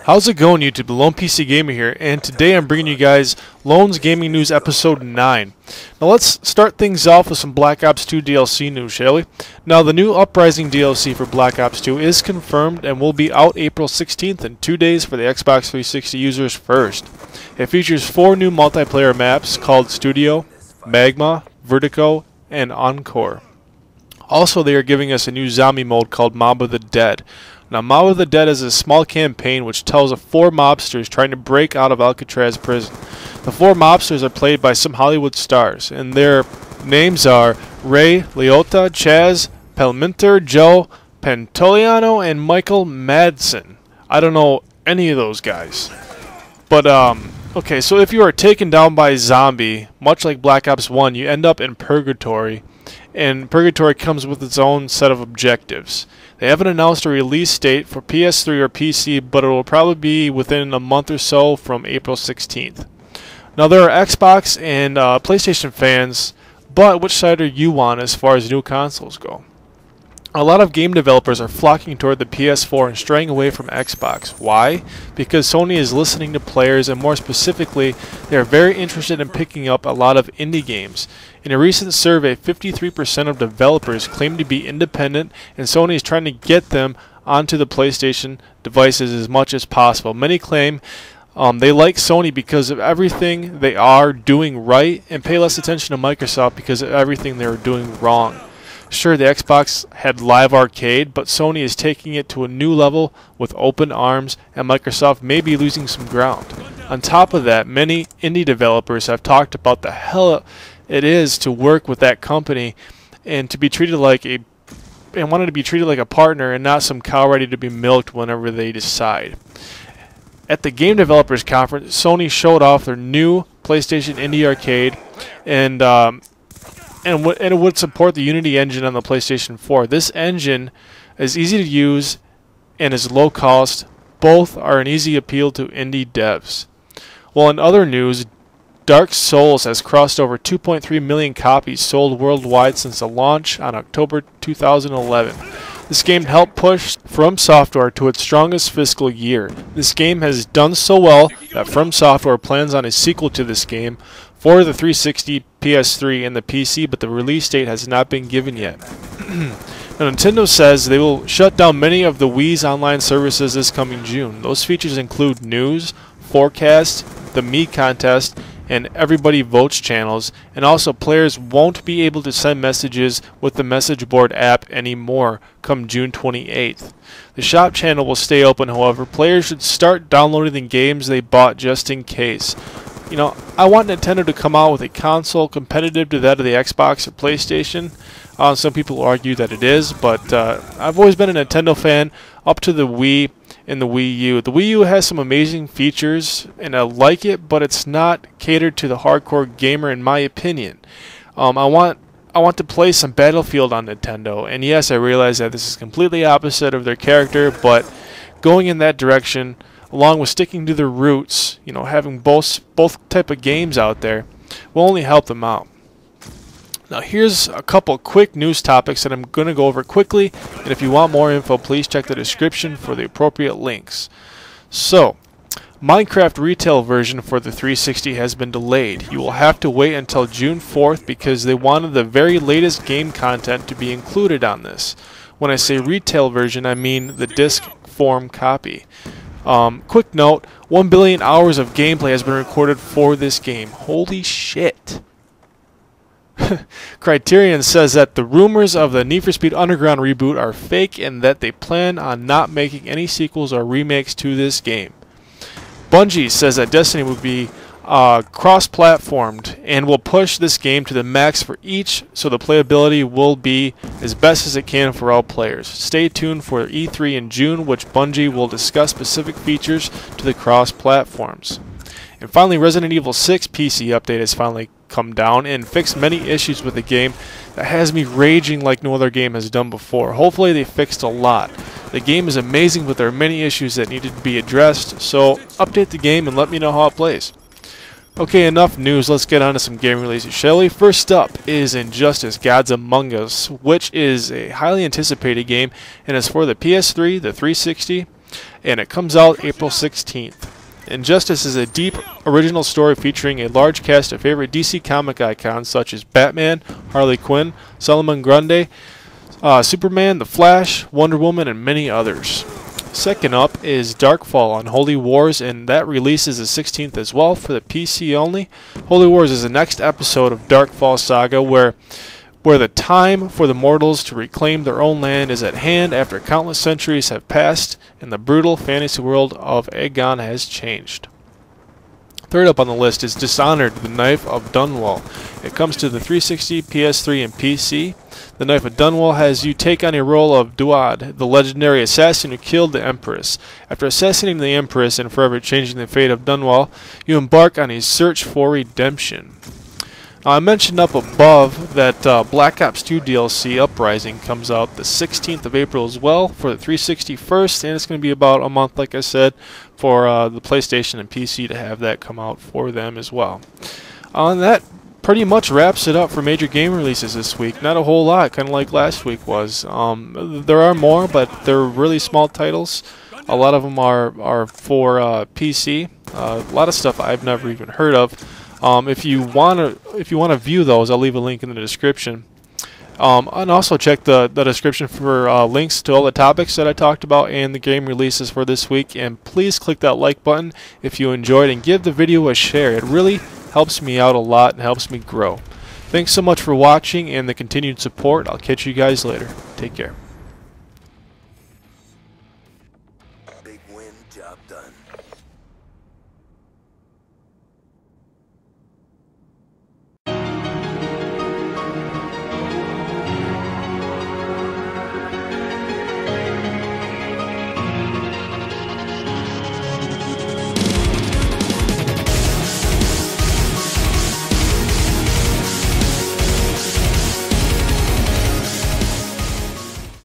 How's it going, YouTube? The Lone PC Gamer here, and today I'm bringing you guys Lone's Gaming News Episode 9. Now let's start things off with some Black Ops 2 DLC news, shall we? Now the new Uprising DLC for Black Ops 2 is confirmed and will be out April 16th in 2 days for the Xbox 360 users first. It features 4 new multiplayer maps called Studio, Magma, Vertigo, and Encore. Also, they are giving us a new zombie mode called Mob of the Dead. Now, Mob of the Dead is a small campaign which tells of 4 mobsters trying to break out of Alcatraz prison. The 4 mobsters are played by some Hollywood stars, and their names are Ray Liotta, Chaz Palminteri, Joe Pantoliano, and Michael Madsen. I don't know any of those guys. But, okay, so if you are taken down by a zombie, much like Black Ops 1, you end up in Purgatory. And Purgatory comes with its own set of objectives. They haven't announced a release date for PS3 or PC, but it will probably be within a month or so from April 16th. Now there are Xbox and PlayStation fans, but which side are you on as far as new consoles go? A lot of game developers are flocking toward the PS4 and straying away from Xbox. Why? Because Sony is listening to players, and more specifically, they are very interested in picking up a lot of indie games. In a recent survey, 53% of developers claim to be independent, and Sony is trying to get them onto the PlayStation devices as much as possible. Many claim they like Sony because of everything they are doing right, and pay less attention to Microsoft because of everything they are doing wrong. Sure, the Xbox had Live Arcade, but Sony is taking it to a new level with open arms, and Microsoft may be losing some ground. On top of that, many indie developers have talked about the hell it is to work with that company and to be treated like wanted to be treated like a partner and not some cow ready to be milked whenever they decide. At the Game Developers Conference, Sony showed off their new PlayStation Indie Arcade, and it would support the Unity engine on the PlayStation 4. This engine is easy to use and is low cost. Both are an easy appeal to indie devs. Well, in other news, Dark Souls has crossed over 2.3 million copies sold worldwide since the launch on October 2011. This game helped push From Software to its strongest fiscal year. This game has done so well that From Software plans on a sequel to this game for the 360, PS3, and the PC, but the release date has not been given yet. Now, Nintendo says they will shut down many of the Wii's online services this coming June. Those features include news, forecast, the Me contest, and Everybody Votes channels, and also players won't be able to send messages with the message board app anymore come June 28th. The shop channel will stay open, however. Players should start downloading the games they bought just in case. You know, I want Nintendo to come out with a console competitive to that of the Xbox or PlayStation. Some people argue that it is, but I've always been a Nintendo fan up to the Wii and the Wii U. The Wii U has some amazing features, and I like it, but it's not catered to the hardcore gamer, in my opinion. I want to play some Battlefield on Nintendo, and yes, I realize that this is completely opposite of their character, but going in that direction, along with sticking to their roots, you know, having both type of games out there, will only help them out. Now here's a couple quick news topics that I'm going to go over quickly, and if you want more info, please check the description for the appropriate links. So, Minecraft retail version for the 360 has been delayed. You will have to wait until June 4th because they wanted the very latest game content to be included on this. When I say retail version, I mean the disc form copy. Quick note, 1 billion hours of gameplay has been recorded for this game. Holy shit. Criterion says that the rumors of the Need for Speed Underground reboot are fake and that they plan on not making any sequels or remakes to this game. Bungie says that Destiny will be cross-platformed and will push this game to the max for each, so the playability will be as best as it can for all players. Stay tuned for E3 in June, which Bungie will discuss specific features to the cross-platforms. And finally, Resident Evil 6 PC update has finally come down and fixed many issues with the game that has me raging like no other game has done before. Hopefully they fixed a lot. The game is amazing, but there are many issues that needed to be addressed, so update the game and let me know how it plays. Okay, enough news. Let's get on to some game releases, shall we? First up is Injustice: Gods Among Us, which is a highly anticipated game and is for the PS3, the 360, and it comes out April 16th. Injustice is a deep, original story featuring a large cast of favorite DC comic icons such as Batman, Harley Quinn, Solomon Grundy, Superman, The Flash, Wonder Woman, and many others. Second up is Darkfall Unholy Wars, and that releases the 16th as well for the PC only. Holy Wars is the next episode of Darkfall Saga where the time for the mortals to reclaim their own land is at hand after countless centuries have passed and the brutal fantasy world of Aegon has changed. Third up on the list is Dishonored, the Knife of Dunwall. It comes to the 360, PS3, and PC. The Knife of Dunwall has you take on a role of Duad, the legendary assassin who killed the Empress. After assassinating the Empress and forever changing the fate of Dunwall, you embark on a search for redemption. I mentioned up above that Black Ops 2 DLC Uprising comes out the 16th of April as well for the 360 first, and it's going to be about a month, like I said, for the PlayStation and PC to have that come out for them as well. And that pretty much wraps it up for major game releases this week. Not a whole lot, kind of like last week was. There are more, but they're really small titles. A lot of them are for PC. A lot of stuff I've never even heard of. If you wanna view those, I'll leave a link in the description. And also check the description for links to all the topics that I talked about and the game releases for this week. And please click that like button if you enjoyed, and give the video a share. It really helps me out a lot and helps me grow. Thanks so much for watching and the continued support. I'll catch you guys later. Take care.